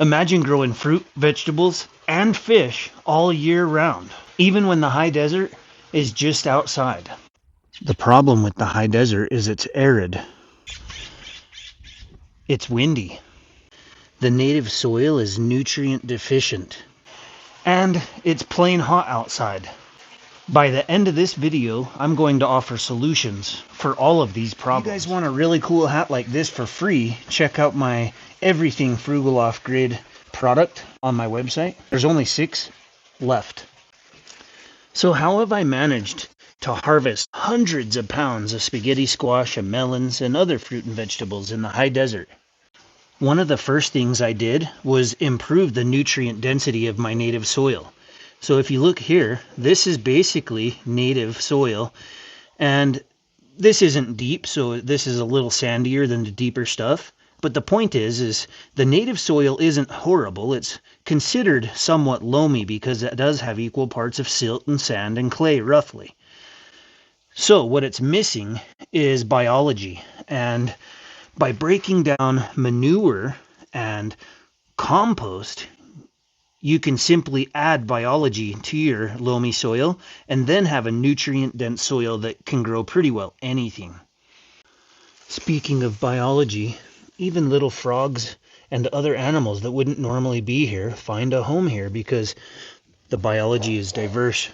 Imagine growing fruit, vegetables, and fish all year round, even when the high desert is just outside. The problem with the high desert is it's arid. It's windy. The native soil is nutrient deficient. And it's plain hot outside. By the end of this video, I'm going to offer solutions for all of these problems. If you guys want a really cool hat like this for free, check out my Everything Frugal Off Grid product on my website. There's only 6 left. So how have I managed to harvest hundreds of pounds of spaghetti squash and melons and other fruit and vegetables in the high desert? One of the first things I did was improve the nutrient density of my native soil. So if you look here, this is basically native soil, and this isn't deep, so this is a little sandier than the deeper stuff. But the point is the native soil isn't horrible. It's considered somewhat loamy because it does have equal parts of silt and sand and clay, roughly. So what it's missing is biology. And by breaking down manure and compost, you can simply add biology to your loamy soil and then have a nutrient-dense soil that can grow pretty well anything. Speaking of biology, even little frogs and other animals that wouldn't normally be here find a home here because the biology is diverse.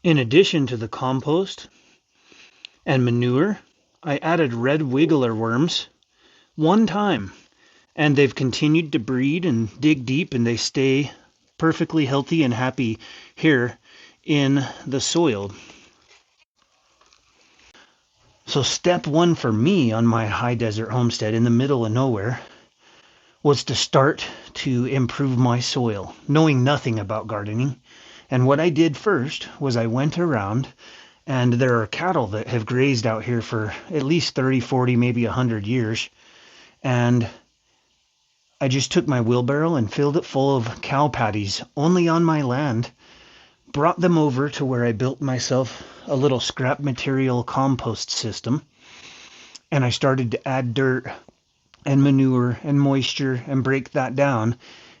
In addition to the compost and manure, I added red wiggler worms one time. And they've continued to breed and dig deep, and they stay perfectly healthy and happy here in the soil. So step 1 for me on my high desert homestead in the middle of nowhere was to start to improve my soil, knowing nothing about gardening. And what I did first was I went around, and there are cattle that have grazed out here for at least 30, 40, maybe 100 years. And I just took my wheelbarrow and filled it full of cow patties only on my land, brought them over to where I built myself a little scrap material compost system, and I started to add dirt and manure and moisture and break that down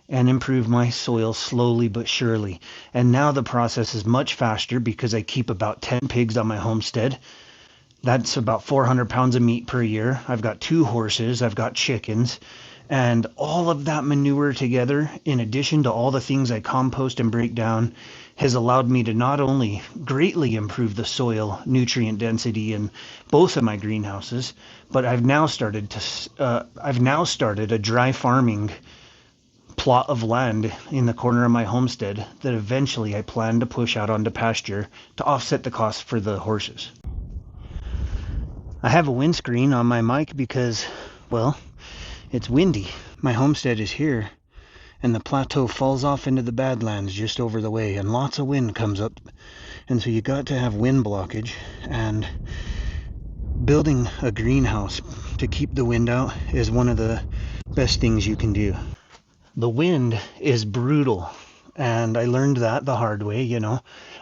and improve my soil slowly but surely. And now the process is much faster because I keep about 10 pigs on my homestead. That's about 400 pounds of meat per year. I've got 2 horses, I've got chickens. And all of that manure together, in addition to all the things I compost and break down, has allowed me to not only greatly improve the soil nutrient density in both of my greenhouses, but I've now started a dry farming plot of land in the corner of my homestead that eventually I plan to push out onto pasture to offset the cost for the horses. I have a windscreen on my mic because, well, it's windy. My homestead is here, and the plateau falls off into the Badlands just over the way, and lots of wind comes up, and so you got to have wind blockage. And building a greenhouse to keep the wind out is one of the best things you can do. The wind is brutal, and I learned that the hard way.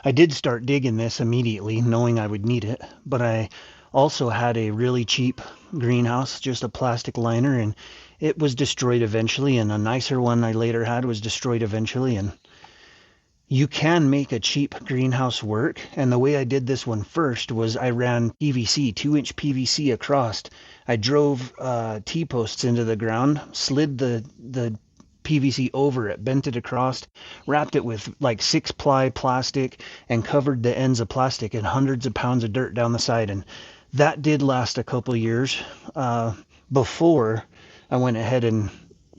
I did start digging this immediately, knowing I would need it, but I also had a really cheap greenhouse, just a plastic liner, and it was destroyed eventually, and a nicer one I later had was destroyed eventually. And you can make a cheap greenhouse work, and the way I did this one first was I ran PVC, 2-inch PVC across. I drove T-posts into the ground, slid the PVC over it, bent it across, wrapped it with like 6-ply plastic, and covered the ends of plastic and hundreds of pounds of dirt down the side. And that did last a couple years before I went ahead and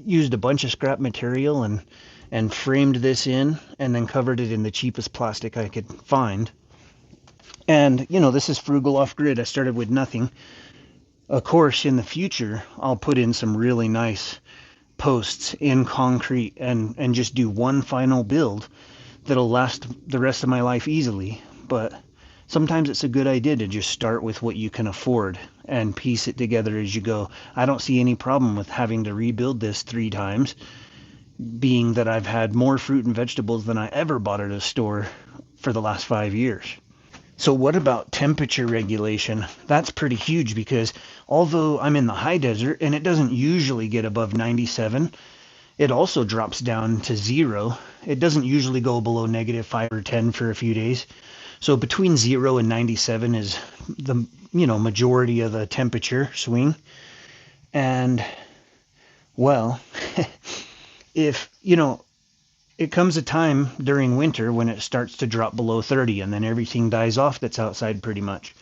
used a bunch of scrap material and framed this in and then covered it in the cheapest plastic I could find. And, this is frugal off grid. I started with nothing. Of course, in the future, I'll put in some really nice posts in concrete and just do one final build that'll last the rest of my life easily. But sometimes it's a good idea to just start with what you can afford and piece it together as you go. I don't see any problem with having to rebuild this 3 times, being that I've had more fruit and vegetables than I ever bought at a store for the last 5 years. So what about temperature regulation? That's pretty huge because although I'm in the high desert and it doesn't usually get above 97, it also drops down to 0. It doesn't usually go below -5 or 10 for a few days. So between 0 and 97 is the majority of the temperature swing. And well, if it comes a time during winter when it starts to drop below 30 and then everything dies off that's outside pretty much.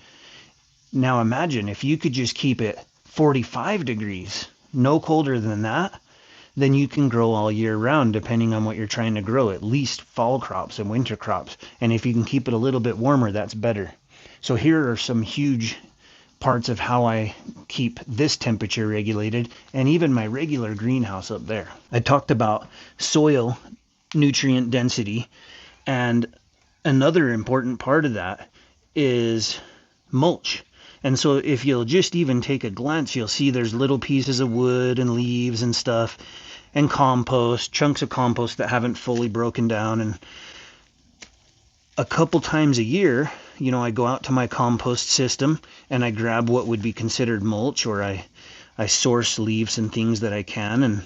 Now imagine if you could just keep it 45 degrees, no colder than that, then you can grow all year round depending on what you're trying to grow, at least fall crops and winter crops. And if you can keep it a little bit warmer, that's better. So here are some huge parts of how I keep this temperature regulated and even my regular greenhouse up there. I talked about soil nutrient density, and another important part of that is mulch. And so if you'll just even take a glance, you'll see there's little pieces of wood and leaves and stuff and compost, chunks of compost that haven't fully broken down. And a couple times a year, I go out to my compost system and I grab what would be considered mulch, or I source leaves and things that I can, and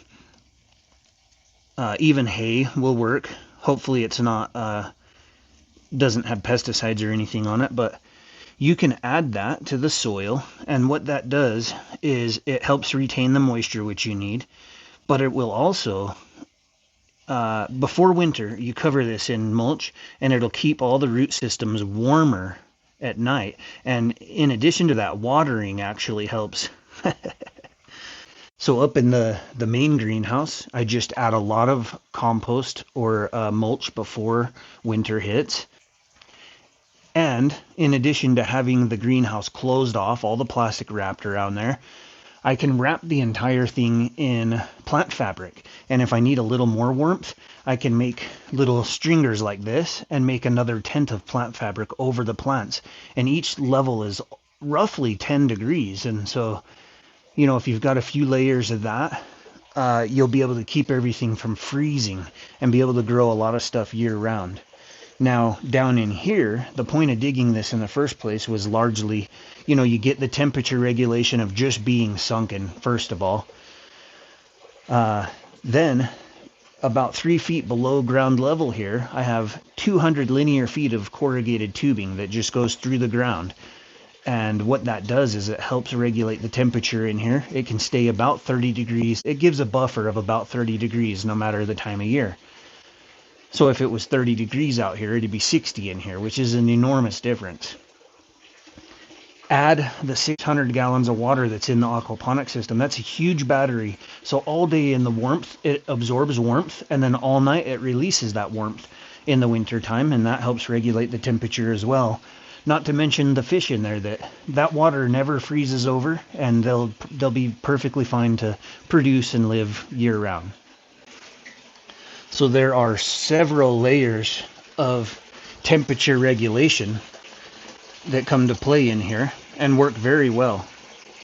even hay will work. Hopefully it's not doesn't have pesticides or anything on it, but you can add that to the soil, and what that does is it helps retain the moisture which you need, but it will also before winter you cover this in mulch and it'll keep all the root systems warmer at night. And in addition to that, watering actually helps. So up in the main greenhouse, I just add a lot of compost or mulch before winter hits. And in addition to having the greenhouse closed off, all the plastic wrapped around there, I can wrap the entire thing in plant fabric. And if I need a little more warmth, I can make little stringers like this and make another tent of plant fabric over the plants. And each level is roughly 10 degrees. And so if you've got a few layers of that, you'll be able to keep everything from freezing and be able to grow a lot of stuff year round. Now, down in here, the point of digging this in the first place was largely, you get the temperature regulation of just being sunken, first of all. Then, about 3 feet below ground level here, I have 200 linear feet of corrugated tubing that just goes through the ground. And what that does is it helps regulate the temperature in here. It can stay about 30 degrees. It gives a buffer of about 30 degrees no matter the time of year. So if it was 30 degrees out here, it'd be 60 in here, which is an enormous difference. Add the 600 gallons of water that's in the aquaponic system. That's a huge battery. So all day in the warmth, it absorbs warmth, and then all night it releases that warmth in the winter time, and that helps regulate the temperature as well. Not to mention the fish in there, that water never freezes over, and they'll be perfectly fine to produce and live year round. So there are several layers of temperature regulation that come to play in here and work very well.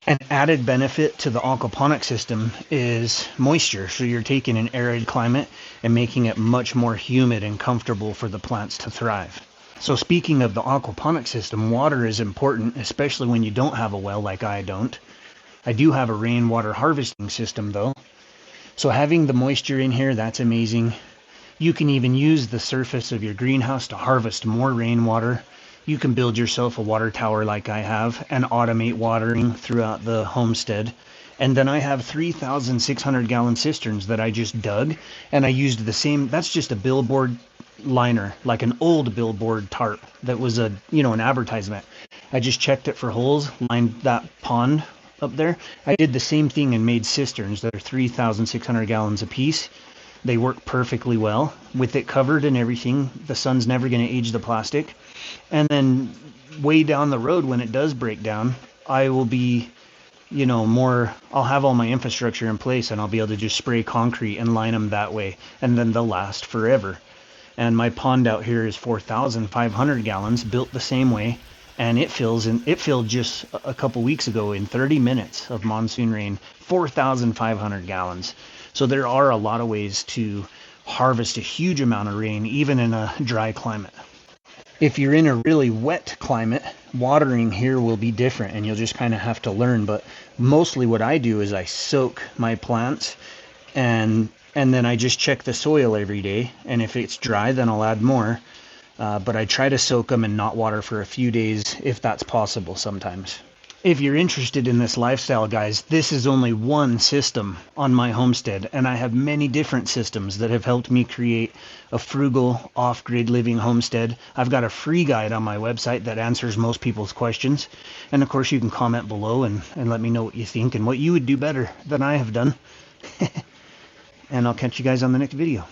An added benefit to the aquaponic system is moisture. So you're taking an arid climate and making it much more humid and comfortable for the plants to thrive. So speaking of the aquaponic system, water is important, especially when you don't have a well like I don't. I do have a rainwater harvesting system though. So having the moisture in here, that's amazing. You can even use the surface of your greenhouse to harvest more rainwater. You can build yourself a water tower like I have and automate watering throughout the homestead. And then I have 3,600 gallon cisterns that I just dug, and I used the same, that's just a billboard liner, like an old billboard tarp that was an advertisement. I just checked it for holes, lined that pond up there. I did the same thing and made cisterns that are 3,600 gallons a piece. They work perfectly well with it covered and everything. The sun's never going to age the plastic. And then way down the road when it does break down, I will be, I'll have all my infrastructure in place and I'll be able to just spray concrete and line them that way. And then they'll last forever. And my pond out here is 4,500 gallons, built the same way. And it filled just a couple weeks ago in 30 minutes of monsoon rain, 4,500 gallons. So there are a lot of ways to harvest a huge amount of rain, even in a dry climate. If you're in a really wet climate, watering here will be different and you'll just kind of have to learn. But mostly what I do is I soak my plants and then I just check the soil every day. And if it's dry, then I'll add more. But I try to soak them and not water for a few days if that's possible sometimes. If you're interested in this lifestyle, guys, this is only one system on my homestead, and I have many different systems that have helped me create a frugal, off-grid living homestead. I've got a free guide on my website that answers most people's questions. And of course, you can comment below and let me know what you think and what you would do better than I have done. And I'll catch you guys on the next video.